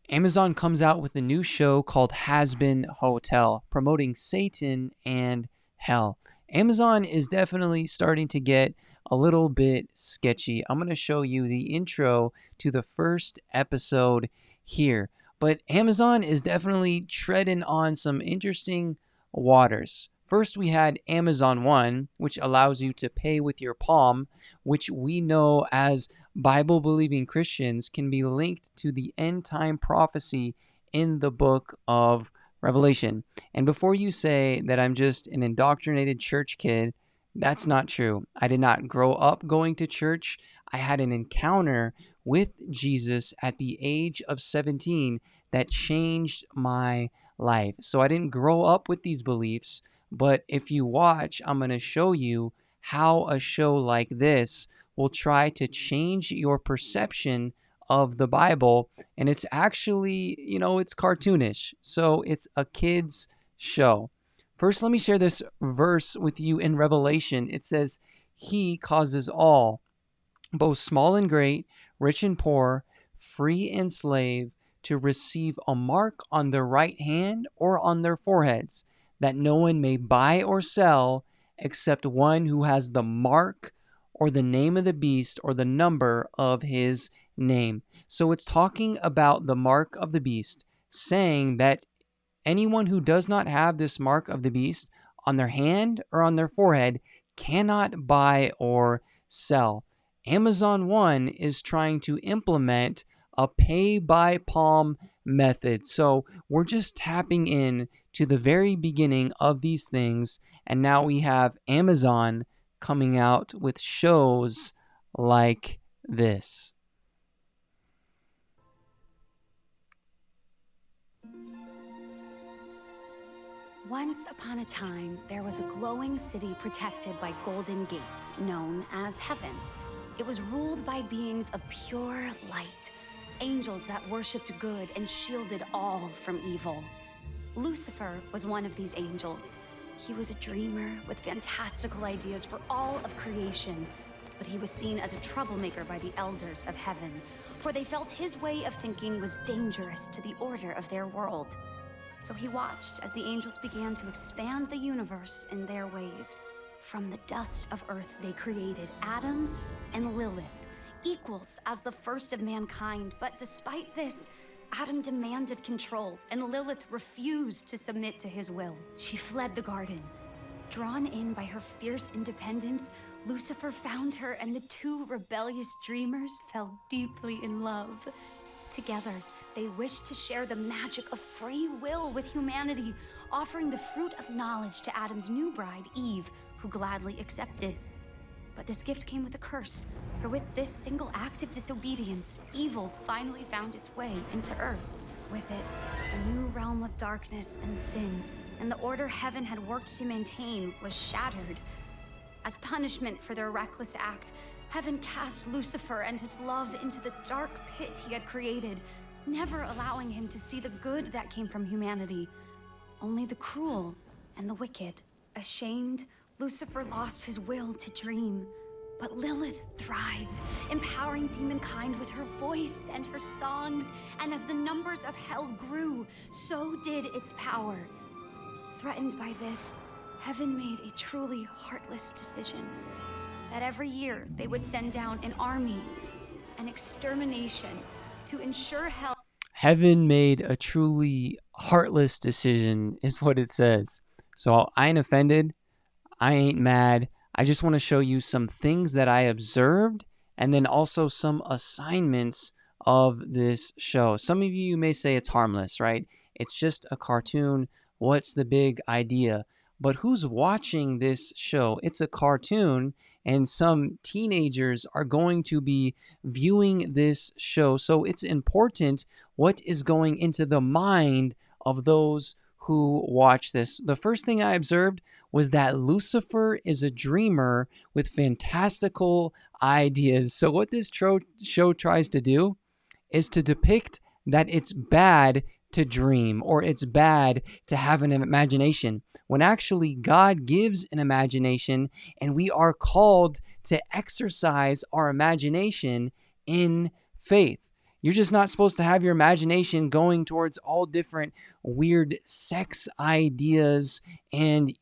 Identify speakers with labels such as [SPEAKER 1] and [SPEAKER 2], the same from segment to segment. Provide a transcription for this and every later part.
[SPEAKER 1] Amazon comes out with a new show called Hazbin Hotel, promoting Satan and hell. Amazon is definitely starting to get a little bit sketchy. I'm going to show you the intro to the first episode here. But Amazon is definitely treading on some interesting waters. First, we had Amazon One, which allows you to pay with your palm, which we know as Bible-believing Christians can be linked to the end-time prophecy in the book of Revelation. And before you say that I'm just an indoctrinated church kid, that's not true. I did not grow up going to church. I had an encounter with Jesus at the age of 17 that changed my life. So I didn't grow up with these beliefs, but if you watch, I'm going to show you how a show like this will try to change your perception of the Bible. And it's actually, it's cartoonish. So it's a kid's show. First, let me share this verse with you in Revelation. It says, "He causes all, both small and great, rich and poor, free and slave, to receive a mark on their right hand or on their foreheads, that no one may buy or sell except one who has the mark or the name of the beast or the number of his name." So it's talking about the mark of the beast, saying that anyone who does not have this mark of the beast on their hand or on their forehead cannot buy or sell. Amazon One is trying to implement a pay by palm method. So we're just tapping in to the very beginning of these things. And now we have Amazon coming out with shows like this.
[SPEAKER 2] Once upon a time, there was a glowing city protected by golden gates, known as heaven. It was ruled by beings of pure light, angels that worshipped good and shielded all from evil. Lucifer was one of these angels. He was a dreamer with fantastical ideas for all of creation, but he was seen as a troublemaker by the elders of heaven, for they felt his way of thinking was dangerous to the order of their world. So he watched as the angels began to expand the universe in their ways. From the dust of earth, they created Adam and Lilith, equals as the first of mankind. But despite this, Adam demanded control, and Lilith refused to submit to his will. She fled the garden. Drawn in by her fierce independence, Lucifer found her, and the two rebellious dreamers fell deeply in love. Together, they wished to share the magic of free will with humanity, offering the fruit of knowledge to Adam's new bride, Eve, who gladly accepted. But this gift came with a curse, for with this single act of disobedience, evil finally found its way into Earth. With it, a new realm of darkness and sin, and the order heaven had worked to maintain was shattered. As punishment for their reckless act, heaven cast Lucifer and his love into the dark pit he had created, never allowing him to see the good that came from humanity, only the cruel and the wicked. Ashamed, Lucifer lost his will to dream, but Lilith thrived, empowering demonkind with her voice and her songs, and as the numbers of hell grew, so did its power. Threatened by this, heaven made a truly heartless decision, that every year they would send down an army, an extermination, to ensure hell.
[SPEAKER 1] Heaven made a truly heartless decision, is what it says. So I ain't offended. I ain't mad. I just want to show you some things that I observed and then also some assignments of this show. Some of you may say it's harmless, right? It's just a cartoon. What's the big idea? But who's watching this show? It's a cartoon, and some teenagers are going to be viewing this show. So it's important what is going into the mind of those who watch this. The first thing I observed was that Lucifer is a dreamer with fantastical ideas. So what this show tries to do is to depict that it's bad to dream, or it's bad to have an imagination, when actually God gives an imagination, and we are called to exercise our imagination in faith. You're just not supposed to have your imagination going towards all different weird sex ideas and,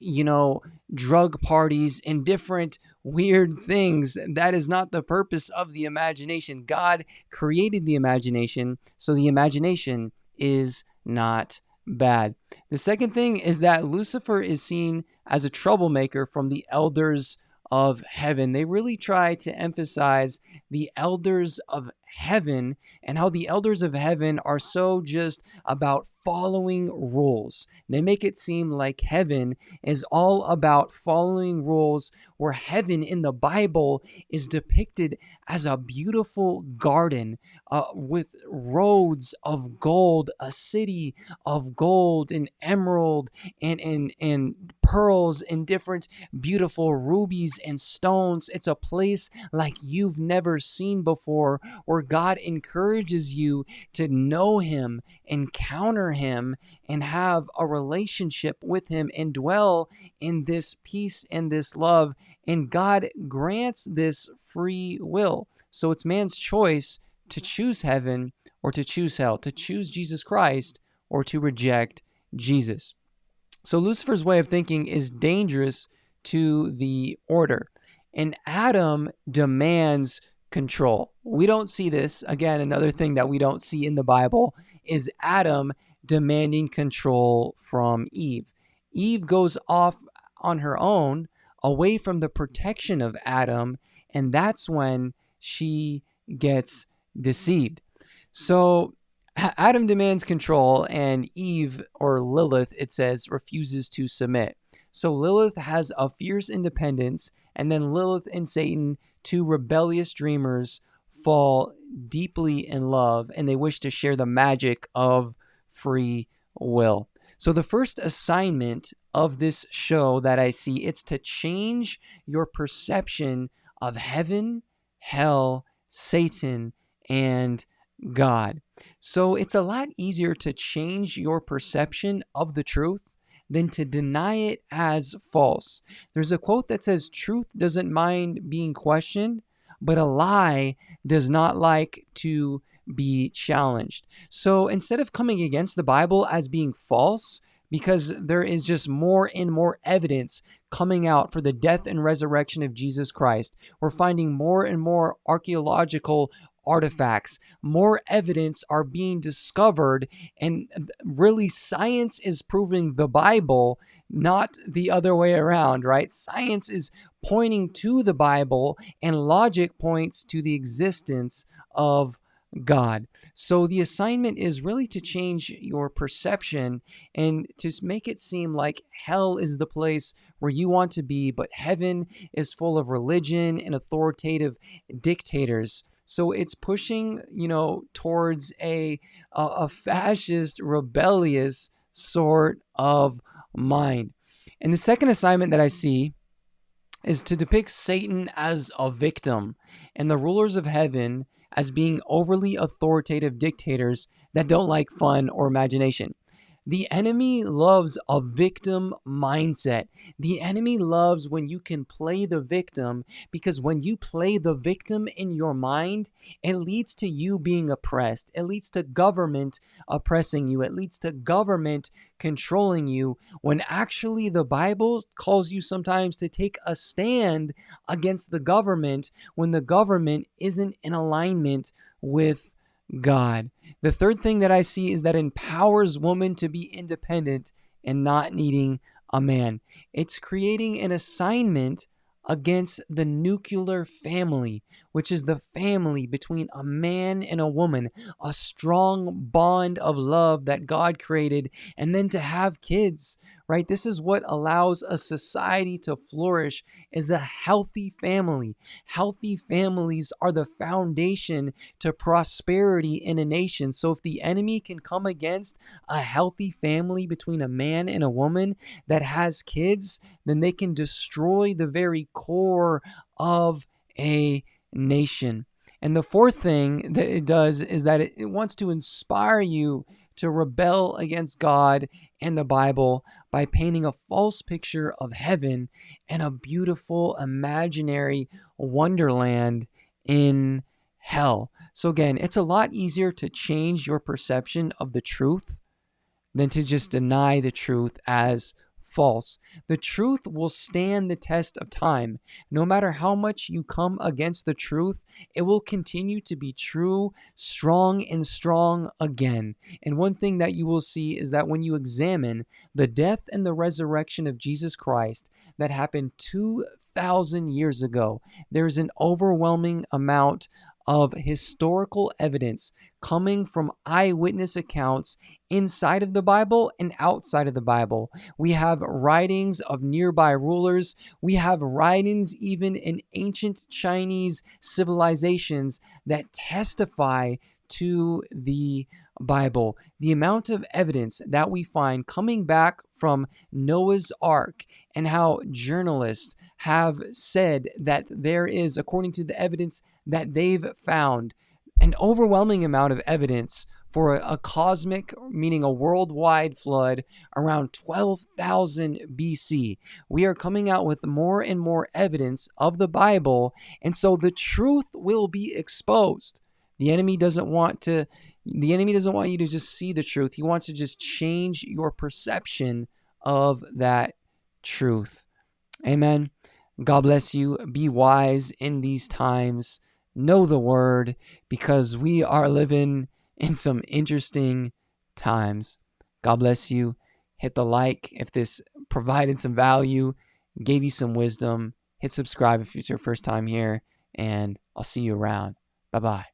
[SPEAKER 1] drug parties and different weird things. That is not the purpose of the imagination. God created the imagination, so the imagination is not bad. The second thing is that Lucifer is seen as a troublemaker from the elders of heaven. They really try to emphasize the elders of heaven and how the elders of heaven are so just about following rules. They make it seem like heaven is all about following rules, where heaven in the Bible is depicted as a beautiful garden with roads of gold, a city of gold and emerald and pearls and different beautiful rubies and stones. It's a place like you've never seen before, where God encourages you to know him, encounter him, and have a relationship with him and dwell in this peace and this love. And God grants this free will. So it's man's choice to choose heaven or to choose hell, to choose Jesus Christ or to reject Jesus. So Lucifer's way of thinking is dangerous to the order. And Adam demands control. We don't see this. Again, another thing that we don't see in the Bible is Adam demanding control from Eve. Eve goes off on her own, away from the protection of Adam, and that's when she gets deceived. So Adam demands control, and Eve, or Lilith, it says, refuses to submit. So Lilith has a fierce independence, and then Lilith and Satan, two rebellious dreamers, fall deeply in love, and they wish to share the magic of free will. So the first assignment of this show that I see, it's to change your perception of heaven, hell, Satan, and God. So it's a lot easier to change your perception of the truth than to deny it as false. There's a quote that says, "Truth doesn't mind being questioned, but a lie does not like to be challenged." So instead of coming against the Bible as being false, because there is just more and more evidence coming out for the death and resurrection of Jesus Christ, we're finding more and more archaeological artifacts, more evidence are being discovered, and really science is proving the Bible, not the other way around, right? Science is pointing to the Bible, and logic points to the existence of God. So the assignment is really to change your perception and to make it seem like hell is the place where you want to be, but heaven is full of religion and authoritative dictators. So it's pushing, towards a fascist, rebellious sort of mind. And the second assignment that I see is to depict Satan as a victim and the rulers of heaven as being overly authoritative dictators that don't like fun or imagination. The enemy loves a victim mindset. The enemy loves when you can play the victim, because when you play the victim in your mind, it leads to you being oppressed. It leads to government oppressing you. It leads to government controlling you, when actually the Bible calls you sometimes to take a stand against the government when the government isn't in alignment with God. The third thing that I see is that empowers women to be independent and not needing a man. It's creating an assignment against the nuclear family, which is the family between a man and a woman, a strong bond of love that God created, and then to have kids, right? This is what allows a society to flourish, is a healthy family. Healthy families are the foundation to prosperity in a nation. So if the enemy can come against a healthy family between a man and a woman that has kids, then they can destroy the very core of a nation. And the fourth thing that it does is that it wants to inspire you to rebel against God and the Bible by painting a false picture of heaven and a beautiful imaginary wonderland in hell. So again, it's a lot easier to change your perception of the truth than to just deny the truth as false. The truth will stand the test of time. No matter how much you come against the truth, it will continue to be true, strong, and strong again. And one thing that you will see is that when you examine the death and the resurrection of Jesus Christ that happened 2,000 years ago, there's an overwhelming amount of historical evidence coming from eyewitness accounts inside of the Bible and outside of the Bible. We have writings of nearby rulers. We have writings even in ancient Chinese civilizations that testify to the Bible. The amount of evidence that we find coming back from Noah's Ark, and how journalists have said that there is, according to the evidence that they've found, an overwhelming amount of evidence for a cosmic, meaning a worldwide flood around 12,000 BC. We are coming out with more and more evidence of the Bible, and so the truth will be exposed. The enemy doesn't want you to just see the truth. He wants to just change your perception of that truth. Amen. God bless you. Be wise in these times. Know the word, because we are living in some interesting times. God bless you. Hit the like if this provided some value, gave you some wisdom. Hit subscribe if it's your first time here, and I'll see you around. Bye-bye.